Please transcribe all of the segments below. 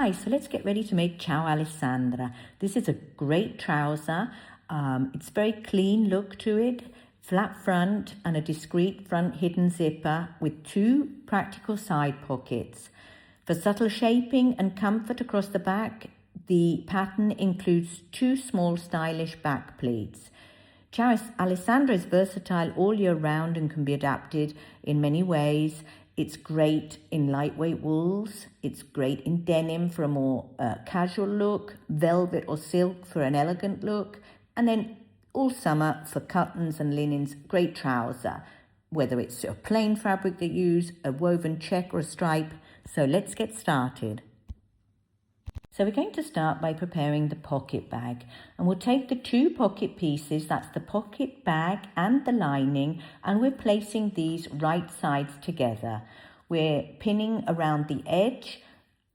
Hi, so let's get ready to make Ciao Alessandra. This is a great trouser. It's very clean look to it, flat front and a discreet front hidden zipper with two practical side pockets. For subtle shaping and comfort across the back, the pattern includes two small stylish back pleats. Ciao Alessandra is versatile all year round and can be adapted in many ways. It's great in lightweight wools, it's great in denim for a more casual look, velvet or silk for an elegant look, and then all summer for cottons and linens, great trouser, whether it's a plain fabric that you use, a woven check or a stripe. So let's get started. So we're going to start by preparing the pocket bag, and we'll take the two pocket pieces, that's the pocket bag and the lining, and we're placing these right sides together. We're pinning around the edge,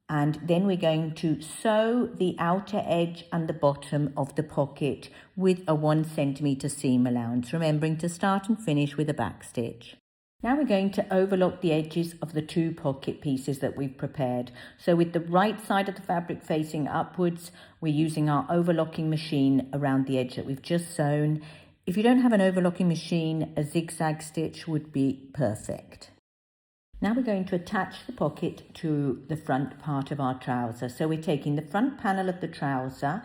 and then we're going to sew the outer edge and the bottom of the pocket with a 1 centimetre seam allowance, remembering to start and finish with a back stitch. Now we're going to overlock the edges of the two pocket pieces that we've prepared. So with the right side of the fabric facing upwards, we're using our overlocking machine around the edge that we've just sewn. If you don't have an overlocking machine, a zigzag stitch would be perfect. Now we're going to attach the pocket to the front part of our trouser. So we're taking the front panel of the trouser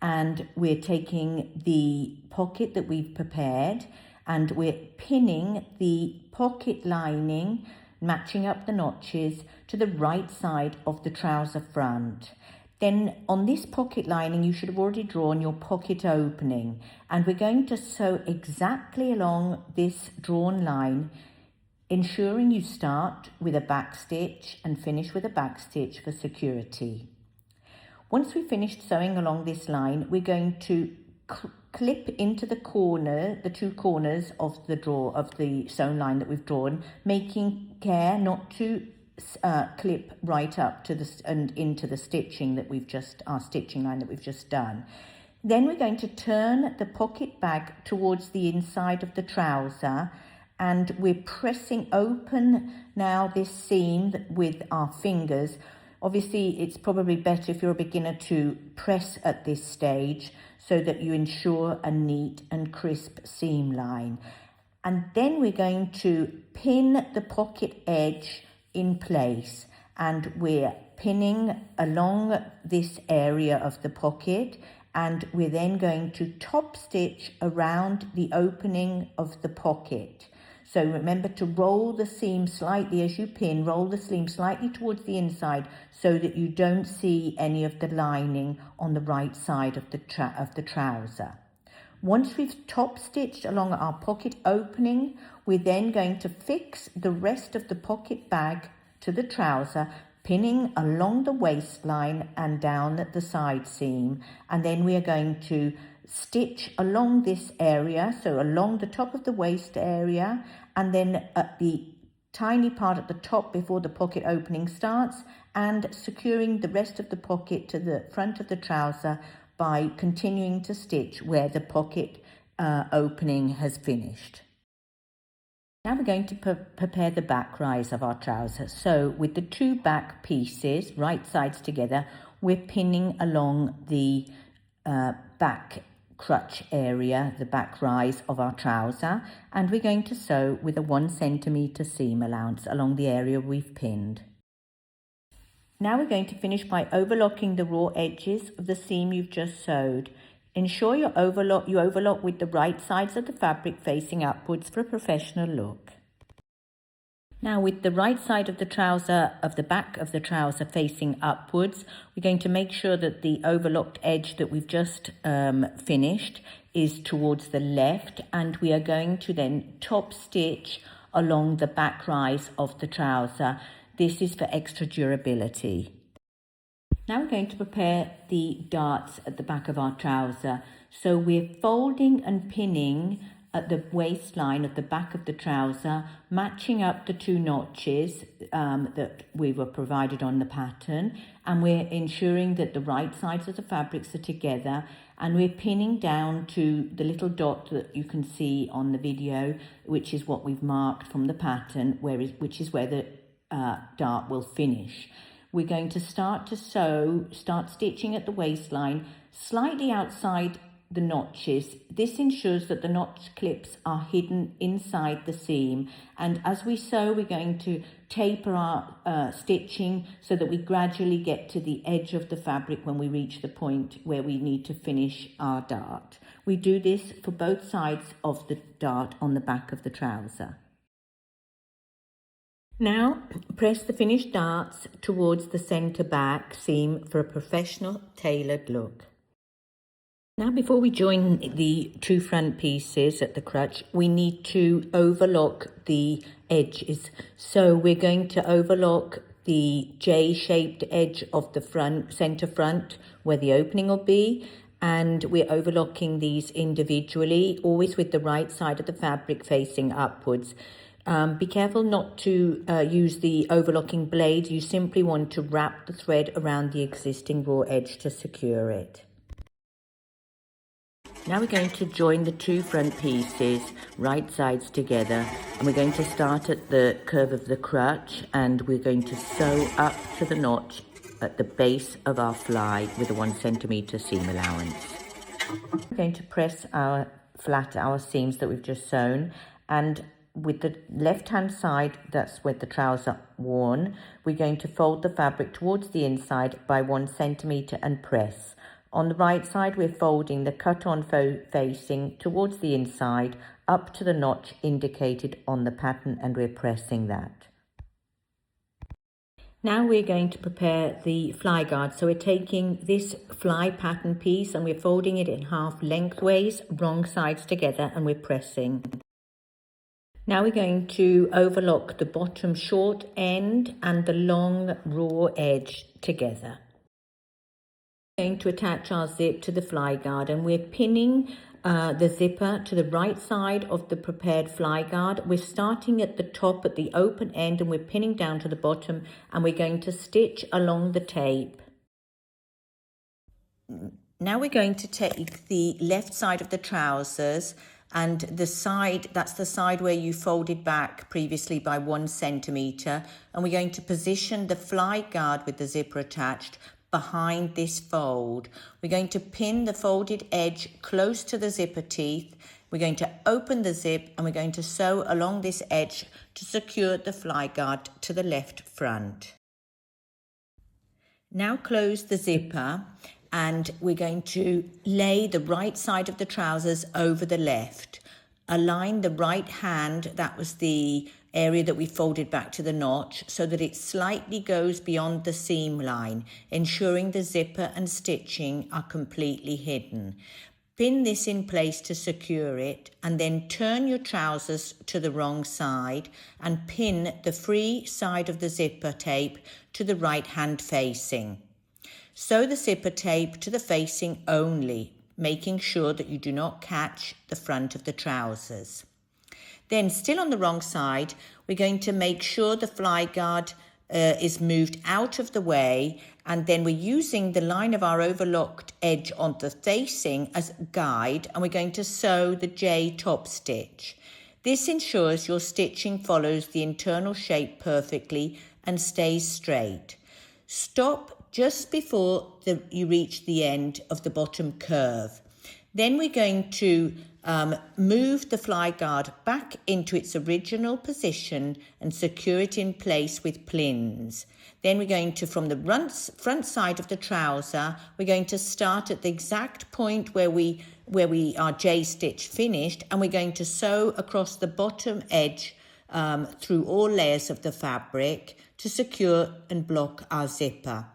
and we're taking the pocket that we've prepared, and we're pinning the pocket lining, matching up the notches to the right side of the trouser front. Then on this pocket lining, you should have already drawn your pocket opening, and we're going to sew exactly along this drawn line, ensuring you start with a back stitch and finish with a back stitch for security. Once we've finished sewing along this line, we're going to clip into the two corners of the sewn line that we've drawn, making care not to clip right up to and into the stitching that our stitching line that we've just done. Then we're going to turn the pocket bag towards the inside of the trouser, and we're pressing open now this seam with our fingers. Obviously, it's probably better if you're a beginner to press at this stage so that you ensure a neat and crisp seam line. And then we're going to pin the pocket edge in place, and we're pinning along this area of the pocket, and we're then going to top stitch around the opening of the pocket. So remember to roll the seam slightly as you pin, roll the seam slightly towards the inside so that you don't see any of the lining on the right side of the trouser. Once we've top stitched along our pocket opening, we're then going to fix the rest of the pocket bag to the trouser, pinning along the waistline and down at the side seam, and then we are going to stitch along this area, so along the top of the waist area, and then at the tiny part at the top before the pocket opening starts, and securing the rest of the pocket to the front of the trouser by continuing to stitch where the pocket opening has finished. Now we're going to prepare the back rise of our trouser. So with the two back pieces, right sides together, we're pinning along the back crutch area, the back rise of our trouser, and we're going to sew with a 1 centimetre seam allowance along the area we've pinned. Now we're going to finish by overlocking the raw edges of the seam you've just sewed. Ensure you overlock with the right sides of the fabric facing upwards for a professional look. Now with the right side of the trouser, of the back of the trouser facing upwards, we're going to make sure that the overlocked edge that we've just finished is towards the left, and we are going to then top stitch along the back rise of the trouser. This is for extra durability. Now we're going to prepare the darts at the back of our trouser. So we're folding and pinning at the waistline of the back of the trouser, matching up the two notches that we were provided on the pattern, and we're ensuring that the right sides of the fabrics are together, and we're pinning down to the little dot that you can see on the video, which is what we've marked from the pattern, which is where the dart will finish. we're going to start stitching at the waistline, slightly outside the notches. This ensures that the notch clips are hidden inside the seam, and as we sew we're going to taper our stitching so that we gradually get to the edge of the fabric when we reach the point where we need to finish our dart. We do this for both sides of the dart on the back of the trouser. Now press the finished darts towards the centre back seam for a professional tailored look. Now before we join the two front pieces at the crutch, we need to overlock the edges. So we're going to overlock the J-shaped edge of the centre front where the opening will be, and we're overlocking these individually, always with the right side of the fabric facing upwards. Be careful not to use the overlocking blade. You simply want to wrap the thread around the existing raw edge to secure it. Now we're going to join the two front pieces, right sides together, and we're going to start at the curve of the crutch, and we're going to sew up to the notch at the base of our fly with a 1 centimetre seam allowance. We're going to press our seams that we've just sewn, and with the left hand side, that's with the trouser worn, we're going to fold the fabric towards the inside by 1 centimetre and press. On the right side, we're folding the cut-on facing towards the inside up to the notch indicated on the pattern, and we're pressing that. Now we're going to prepare the fly guard. So we're taking this fly pattern piece and we're folding it in half lengthways, wrong sides together, and we're pressing. Now we're going to overlock the bottom short end and the long raw edge together. We're going to attach our zip to the fly guard, and we're pinning the zipper to the right side of the prepared fly guard. We're starting at the top at the open end and we're pinning down to the bottom, and we're going to stitch along the tape. Now we're going to take the left side of the trousers and that's the side where you folded back previously by 1 centimetre, and we're going to position the fly guard with the zipper attached behind this fold. We're going to pin the folded edge close to the zipper teeth. We're going to open the zip and we're going to sew along this edge to secure the fly guard to the left front. Now close the zipper, and we're going to lay the right side of the trousers over the left. Align the right hand, that was the area that we folded back to the notch, so that it slightly goes beyond the seam line, ensuring the zipper and stitching are completely hidden. Pin this in place to secure it, and then turn your trousers to the wrong side and pin the free side of the zipper tape to the right hand facing. Sew the zipper tape to the facing only, making sure that you do not catch the front of the trousers. Then, still on the wrong side, we're going to make sure the fly guard is moved out of the way, and then we're using the line of our overlocked edge on the facing as a guide, and we're going to sew the J top stitch. This ensures your stitching follows the internal shape perfectly and stays straight. Stop just before you reach the end of the bottom curve. Then we're going to move the fly guard back into its original position and secure it in place with plins. Then we're going to, from the front side of the trouser, we're going to start at the exact point where our J stitch finished, and we're going to sew across the bottom edge through all layers of the fabric to secure and block our zipper.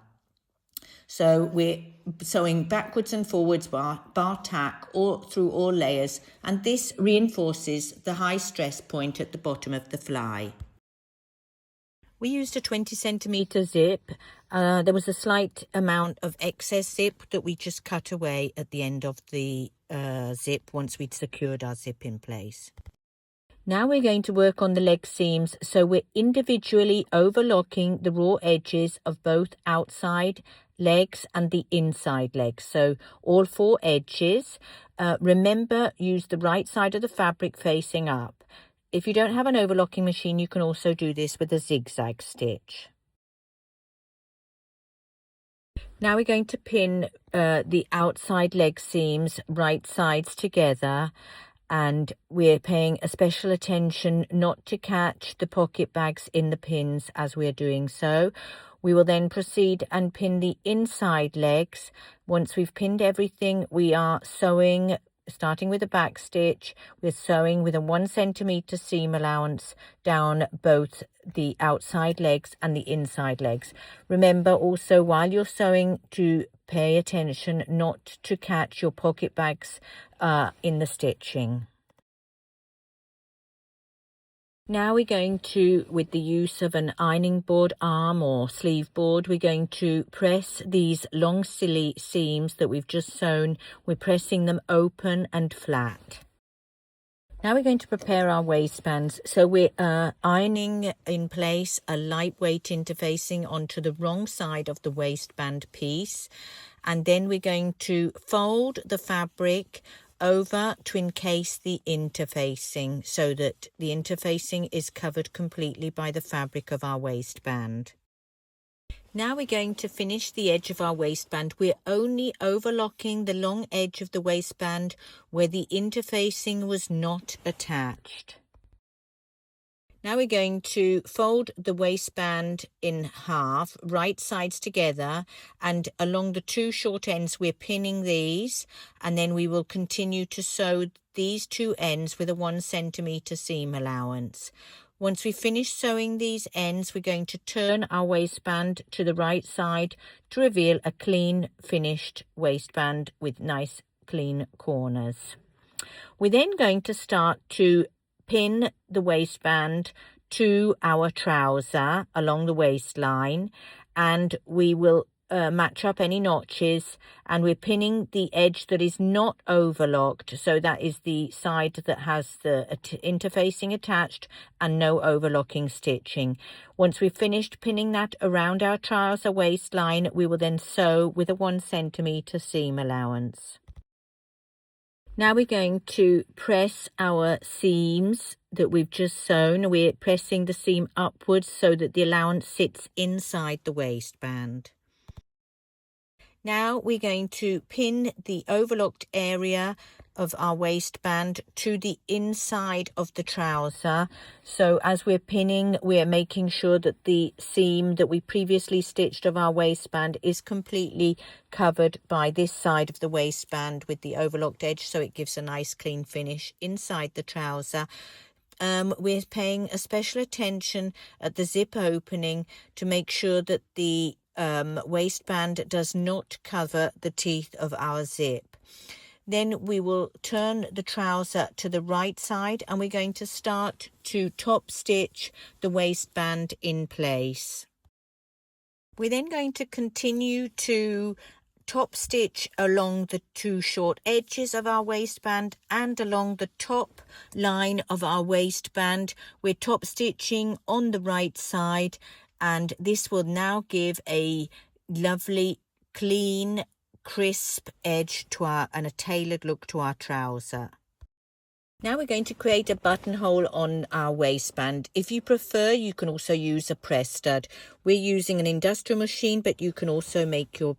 So we're sewing backwards and forwards bar tack through all layers, and this reinforces the high stress point at the bottom of the fly. We used a 20 centimetre zip. There was a slight amount of excess zip that we just cut away at the end of the zip once we'd secured our zip in place. Now we're going to work on the leg seams, so we're individually overlocking the raw edges of both outside legs and the inside legs, so all 4 edges. Remember, use the right side of the fabric facing up. If you don't have an overlocking machine, you can also do this with a zigzag stitch. Now we're going to pin the outside leg seams right sides together, and we're paying a special attention not to catch the pocket bags in the pins as we're doing so. We will then proceed and pin the inside legs. Once we've pinned everything, we are sewing, starting with a back stitch. We're sewing with a 1 centimeter seam allowance down both the outside legs and the inside legs. Remember also, while you're sewing, to pay attention not to catch your pocket bags in the stitching. Now we're going to, with the use of an ironing board arm or sleeve board, we're going to press these long silly seams that we've just sewn. We're pressing them open and flat. Now we're going to prepare our waistbands. So we're ironing in place a lightweight interfacing onto the wrong side of the waistband piece. And then we're going to fold the fabric over to encase the interfacing so that the interfacing is covered completely by the fabric of our waistband. Now we're going to finish the edge of our waistband. We're only overlocking the long edge of the waistband where the interfacing was not attached. Now we're going to fold the waistband in half, right sides together, and along the 2 short ends we're pinning these, and then we will continue to sew these 2 ends with a 1 centimeter seam allowance. Once we finish sewing these ends, we're going to turn our waistband to the right side to reveal a clean finished waistband with nice clean corners. We're then going to start to pin the waistband to our trouser along the waistline, and we will match up any notches, and we're pinning the edge that is not overlocked, so that is the side that has the interfacing attached and no overlocking stitching. Once we've finished pinning that around our trouser waistline, we will then sew with a 1 centimeter seam allowance. Now we're going to press our seams that we've just sewn. We're pressing the seam upwards so that the allowance sits inside the waistband. Now we're going to pin the overlocked area of our waistband to the inside of the trouser. So as we're pinning, we're making sure that the seam that we previously stitched of our waistband is completely covered by this side of the waistband with the overlocked edge, so it gives a nice clean finish inside the trouser. We're paying a special attention at the zip opening to make sure that the waistband does not cover the teeth of our zip. Then we will turn the trouser to the right side, and we're going to start to top stitch the waistband in place. We're then going to continue to top stitch along the 2 short edges of our waistband and along the top line of our waistband. We're top stitching on the right side, and this will now give a lovely, clean, crisp edge to and a tailored look to our trouser. Now we're going to create a buttonhole on our waistband. If you prefer, you can also use a press stud. We're using an industrial machine, but you can also make your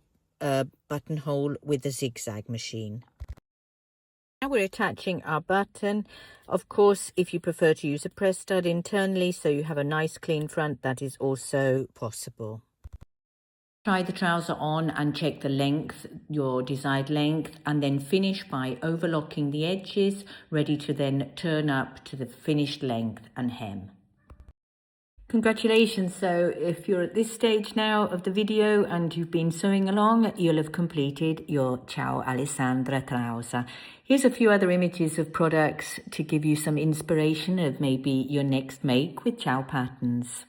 buttonhole with a zigzag machine. Now we're attaching our button. Of course, if you prefer to use a press stud internally so you have a nice clean front, that is also possible. Try the trouser on and check the length, your desired length, and then finish by overlocking the edges, ready to then turn up to the finished length and hem. Congratulations. So if you're at this stage now of the video and you've been sewing along, you'll have completed your Ciao Alessandra trouser. Here's a few other images of products to give you some inspiration of maybe your next make with Ciao Patterns.